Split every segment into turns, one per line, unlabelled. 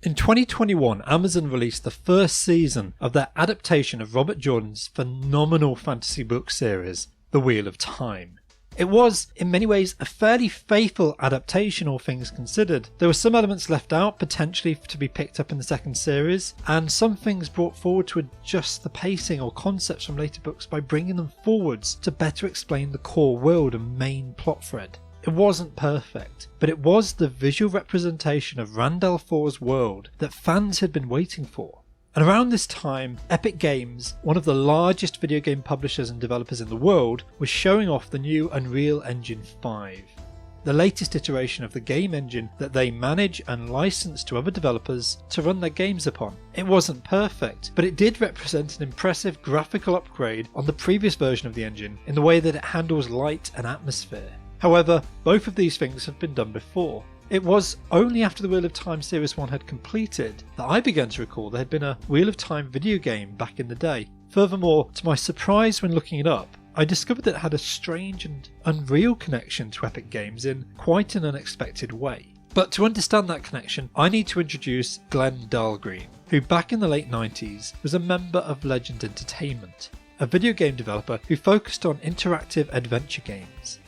In 2021, Amazon released the first season of their adaptation of Robert Jordan's phenomenal fantasy book series, The Wheel of Time. It was, in many ways, a fairly faithful adaptation, all things considered. There were some elements left out, potentially to be picked up in the second series, and some things brought forward to adjust the pacing or concepts from later books by bringing them forwards to better explain the core world and main plot thread. It wasn't perfect, but it was the visual representation of Randall 4's world that fans had been waiting for. And around this time, Epic Games, one of the largest video game publishers and developers in the world, was showing off the new Unreal Engine 5, the latest iteration of the game engine that they manage and license to other developers to run their games upon. It wasn't perfect, but it did represent an impressive graphical upgrade on the previous version of the engine in the way that it handles light and atmosphere. However, both of these things have been done before. It was only after the Wheel of Time Series 1 had completed that I began to recall there had been a Wheel of Time video game back in the day. Furthermore, to my surprise when looking it up, I discovered that it had a strange and unreal connection to Epic Games in quite an unexpected way. But to understand that connection, I need to introduce Glenn Dahlgreen, who back in the late 90s was a member of Legend Entertainment, a video game developer who focused on interactive adventure games.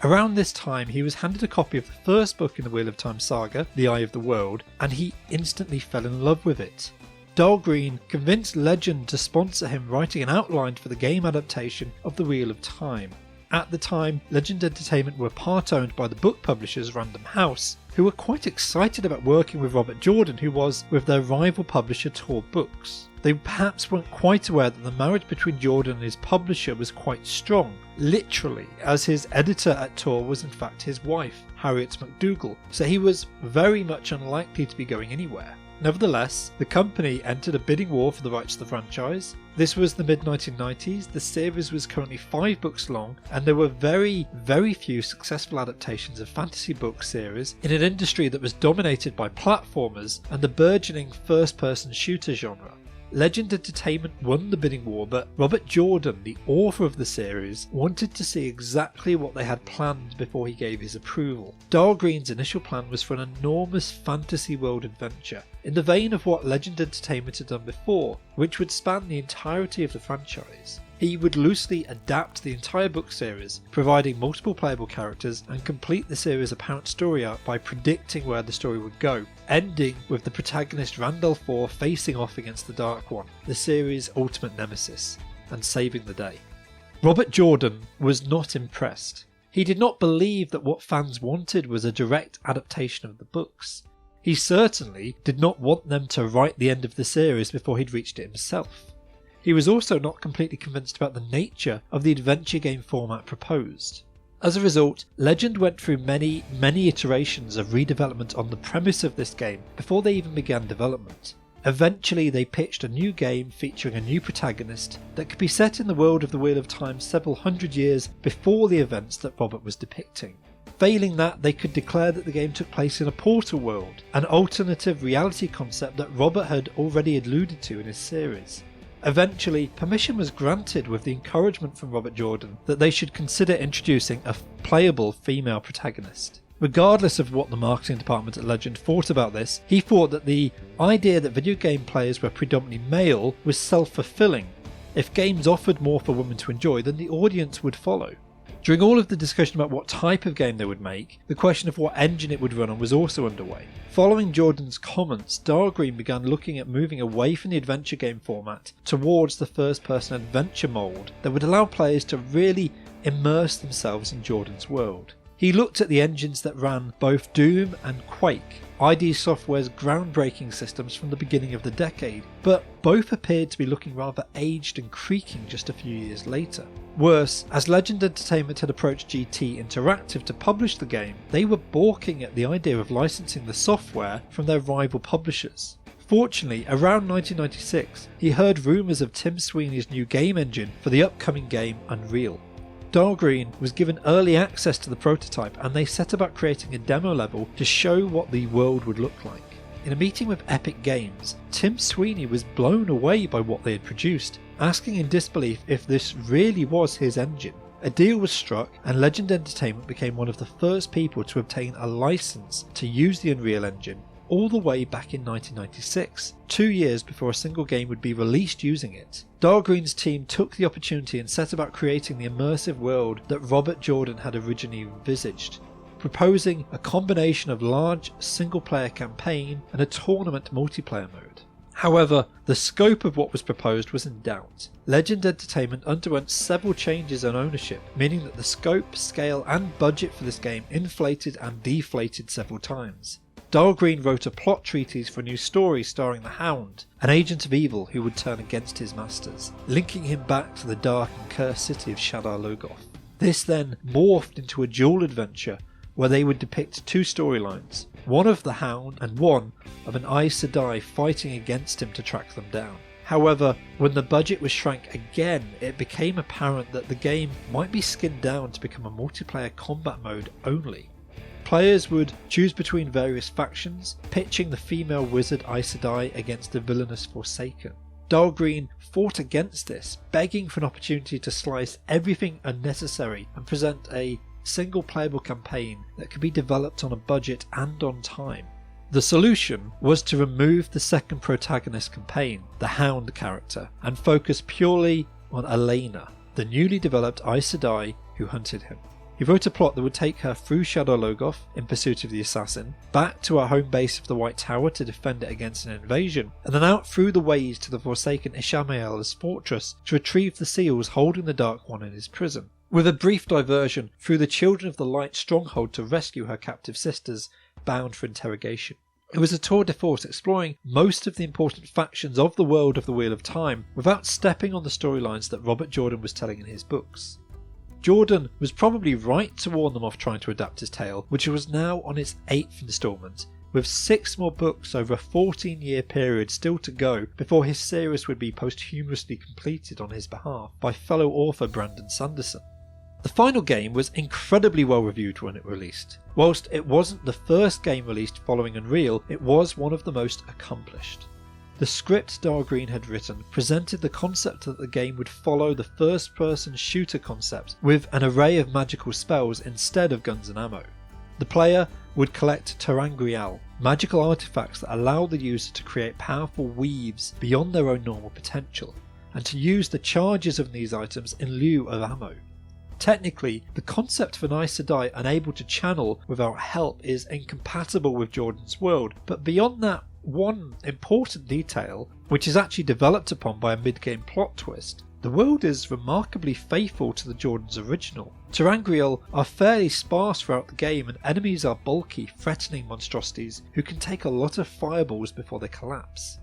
Around this time, he was handed a copy of the first book in the Wheel of Time saga, The Eye of the World, and he instantly fell in love with it. Dahlgreen convinced Legend to sponsor him writing an outline for the game adaptation of The Wheel of Time. At the time, Legend Entertainment were part-owned by the book publishers Random House, who were quite excited about working with Robert Jordan, who was with their rival publisher Tor Books. They perhaps weren't quite aware that the marriage between Jordan and his publisher was quite strong, literally, as his editor at Tor was in fact his wife, Harriet McDougall, so he was very much unlikely to be going anywhere. Nevertheless, the company entered a bidding war for the rights to the franchise. This was the mid-1990s, the series was currently 5 books long, and there were very few successful adaptations of fantasy book series in an industry that was dominated by platformers and the burgeoning first-person shooter genre. Legend Entertainment won the bidding war, but Robert Jordan, the author of the series, wanted to see exactly what they had planned before he gave his approval. Dahlgreen's initial plan was for an enormous fantasy world adventure, in the vein of what Legend Entertainment had done before, which would span the entirety of the franchise. He would loosely adapt the entire book series, providing multiple playable characters, and complete the series' apparent story arc by predicting where the story would go, ending with the protagonist Randall 4 facing off against the Dark One, the series' ultimate nemesis, and saving the day. Robert Jordan was not impressed. He did not believe that what fans wanted was a direct adaptation of the books. He certainly did not want them to write the end of the series before he'd reached it himself. He was also not completely convinced about the nature of the adventure game format proposed. As a result, Legend went through many iterations of redevelopment on the premise of this game before they even began development. Eventually they pitched a new game featuring a new protagonist that could be set in the world of the Wheel of Time several hundred years before the events that Robert was depicting. Failing that, they could declare that the game took place in a portal world, an alternative reality concept that Robert had already alluded to in his series. Eventually, permission was granted with the encouragement from Robert Jordan that they should consider introducing a playable female protagonist. Regardless of what the marketing department at Legend thought about this, he thought that the idea that video game players were predominantly male was self-fulfilling. If games offered more for women to enjoy, then the audience would follow. During all of the discussion about what type of game they would make, the question of what engine it would run on was also underway. Following Jordan's comments, Dahlgreen began looking at moving away from the adventure game format towards the first-person adventure mould that would allow players to really immerse themselves in Jordan's world. He looked at the engines that ran both Doom and Quake, ID Software's groundbreaking systems from the beginning of the decade, but both appeared to be looking rather aged and creaking just a few years later. Worse, as Legend Entertainment had approached GT Interactive to publish the game, they were balking at the idea of licensing the software from their rival publishers. Fortunately, around 1996, he heard rumours of Tim Sweeney's new game engine for the upcoming game Unreal. Dahlgreen was given early access to the prototype, and they set about creating a demo level to show what the world would look like. In a meeting with Epic Games, Tim Sweeney was blown away by what they had produced, asking in disbelief if this really was his engine. A deal was struck, and Legend Entertainment became one of the first people to obtain a license to use the Unreal Engine, all the way back in 1996, 2 years before a single game would be released using it. Dahlgreen's team took the opportunity and set about creating the immersive world that Robert Jordan had originally envisaged, proposing a combination of large single-player campaign and a tournament multiplayer mode. However, the scope of what was proposed was in doubt. Legend Entertainment underwent several changes in ownership, meaning that the scope, scale and budget for this game inflated and deflated several times. Dahlgreen wrote a plot treatise for a new story starring the Hound, an agent of evil who would turn against his masters, linking him back to the dark and cursed city of Shadar Logoth. This then morphed into a dual adventure where they would depict 2 storylines, one of the Hound and one of an Aes Sedai fighting against him to track them down. However, when the budget was shrank again, it became apparent that the game might be skinned down to become a multiplayer combat mode only. Players would choose between various factions, pitching the female wizard Aes Sedai against the villainous Forsaken. Dahlgreen fought against this, begging for an opportunity to slice everything unnecessary and present a single playable campaign that could be developed on a budget and on time. The solution was to remove the second protagonist campaign, the Hound character, and focus purely on Elena, the newly developed Aes Sedai who hunted him. He wrote a plot that would take her through Shadar Logoth in pursuit of the assassin, back to her home base of the White Tower to defend it against an invasion, and then out through the ways to the Forsaken Ishamael's fortress to retrieve the seals holding the Dark One in his prison, with a brief diversion through the Children of the Light stronghold to rescue her captive sisters bound for interrogation. It was a tour de force exploring most of the important factions of the world of the Wheel of Time without stepping on the storylines that Robert Jordan was telling in his books. Jordan was probably right to warn them off trying to adapt his tale, which was now on its 8th instalment, with 6 more books over a 14-year period still to go before his series would be posthumously completed on his behalf by fellow author Brandon Sanderson. The final game was incredibly well reviewed when it released. Whilst it wasn't the first game released following Unreal, it was one of the most accomplished. The script Dahlgreen had written presented the concept that the game would follow the first-person shooter concept with an array of magical spells instead of guns and ammo. The player would collect ter'angreal, magical artifacts that allow the user to create powerful weaves beyond their own normal potential, and to use the charges of these items in lieu of ammo. Technically, the concept of an Aes Sedai unable to channel without help is incompatible with Jordan's world, but beyond that one important detail, which is actually developed upon by a mid-game plot twist, the world is remarkably faithful to the Jordan's original. ter'angreal are fairly sparse throughout the game and enemies are bulky, threatening monstrosities who can take a lot of fireballs before they collapse.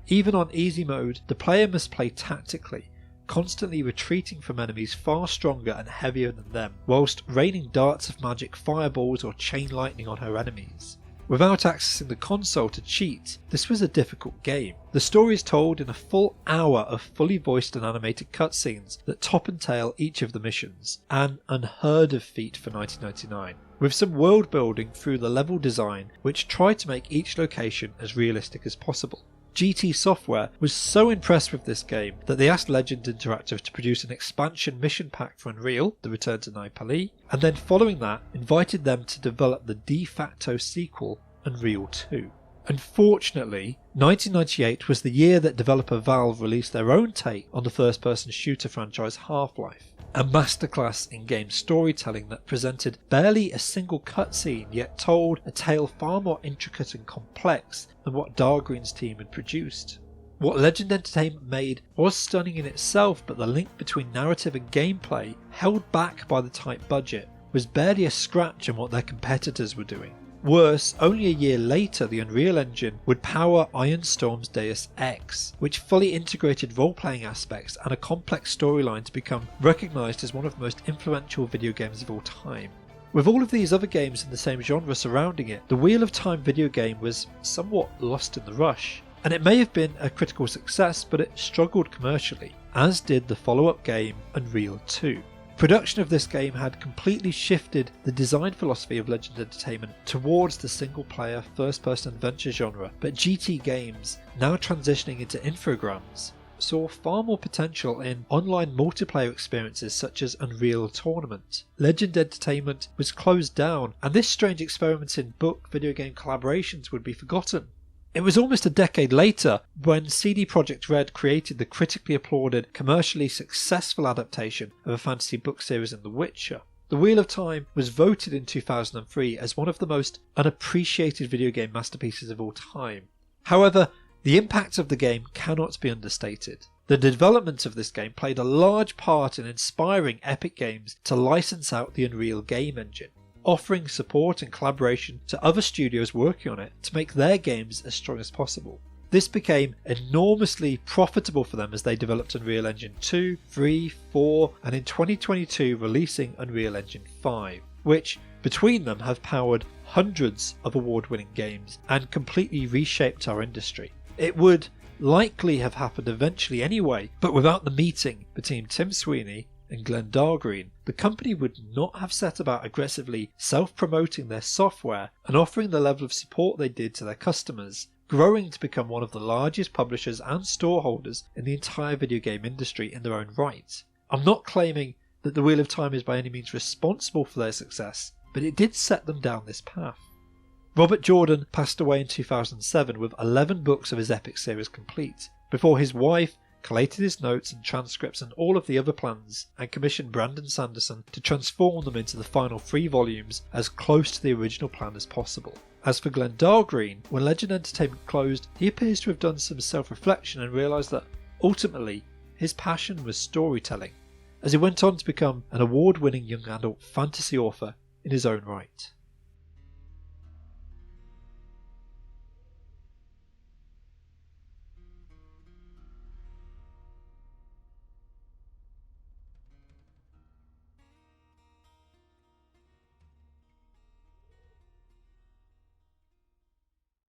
Even on easy mode, the player must play tactically, constantly retreating from enemies far stronger and heavier than them, whilst raining darts of magic fireballs or chain lightning on her enemies. Without accessing the console to cheat, this was a difficult game. The story is told in a full hour of fully voiced and animated cutscenes that top and tail each of the missions, an unheard of feat for 1999, with some world building through the level design which tried to make each location as realistic as possible. GT Software was so impressed with this game that they asked Legend Interactive to produce an expansion mission pack for Unreal, The Return to Nai-Pali, and then following that invited them to develop the de facto sequel, Unreal 2. Unfortunately, 1998 was the year that developer Valve released their own take on the first-person shooter franchise Half-Life, a masterclass in game storytelling that presented barely a single cutscene yet told a tale far more intricate and complex than what Dahlgreen's team had produced. What Legend Entertainment made was stunning in itself, but the link between narrative and gameplay, held back by the tight budget, was barely a scratch on what their competitors were doing. Worse, only a year later the Unreal Engine would power Iron Storm's Deus Ex, which fully integrated role-playing aspects and a complex storyline to become recognised as one of the most influential video games of all time. With all of these other games in the same genre surrounding it, the Wheel of Time video game was somewhat lost in the rush, and it may have been a critical success, but it struggled commercially, as did the follow-up game Unreal 2. Production of this game had completely shifted the design philosophy of Legend Entertainment towards the single-player first-person adventure genre, but GT games, now transitioning into Infogrames, saw far more potential in online multiplayer experiences such as Unreal Tournament. Legend Entertainment was closed down, and this strange experiment in book video game collaborations would be forgotten. It was almost a decade later when CD Projekt Red created the critically applauded, commercially successful adaptation of a fantasy book series in The Witcher. The Wheel of Time was voted in 2003 as one of the most unappreciated video game masterpieces of all time. However, the impact of the game cannot be understated. The development of this game played a large part in inspiring Epic Games to license out the Unreal game engine, offering support and collaboration to other studios working on it to make their games as strong as possible. This became enormously profitable for them as they developed Unreal Engine 2, 3, 4, and in 2022 releasing Unreal Engine 5, which between them have powered hundreds of award-winning games and completely reshaped our industry. It would likely have happened eventually anyway, but without the meeting between Tim Sweeney and Glenn Dahlgreen, the company would not have set about aggressively self-promoting their software and offering the level of support they did to their customers, growing to become one of the largest publishers and storeholders in the entire video game industry in their own right. I'm not claiming that the Wheel of Time is by any means responsible for their success, but it did set them down this path. Robert Jordan passed away in 2007 with 11 books of his epic series complete, before his wife collated his notes and transcripts and all of the other plans and commissioned Brandon Sanderson to transform them into the final 3 volumes as close to the original plan as possible. As for Glenn Dahlgreen, when Legend Entertainment closed, he appears to have done some self-reflection and realised that ultimately his passion was storytelling, as he went on to become an award-winning young adult fantasy author in his own right.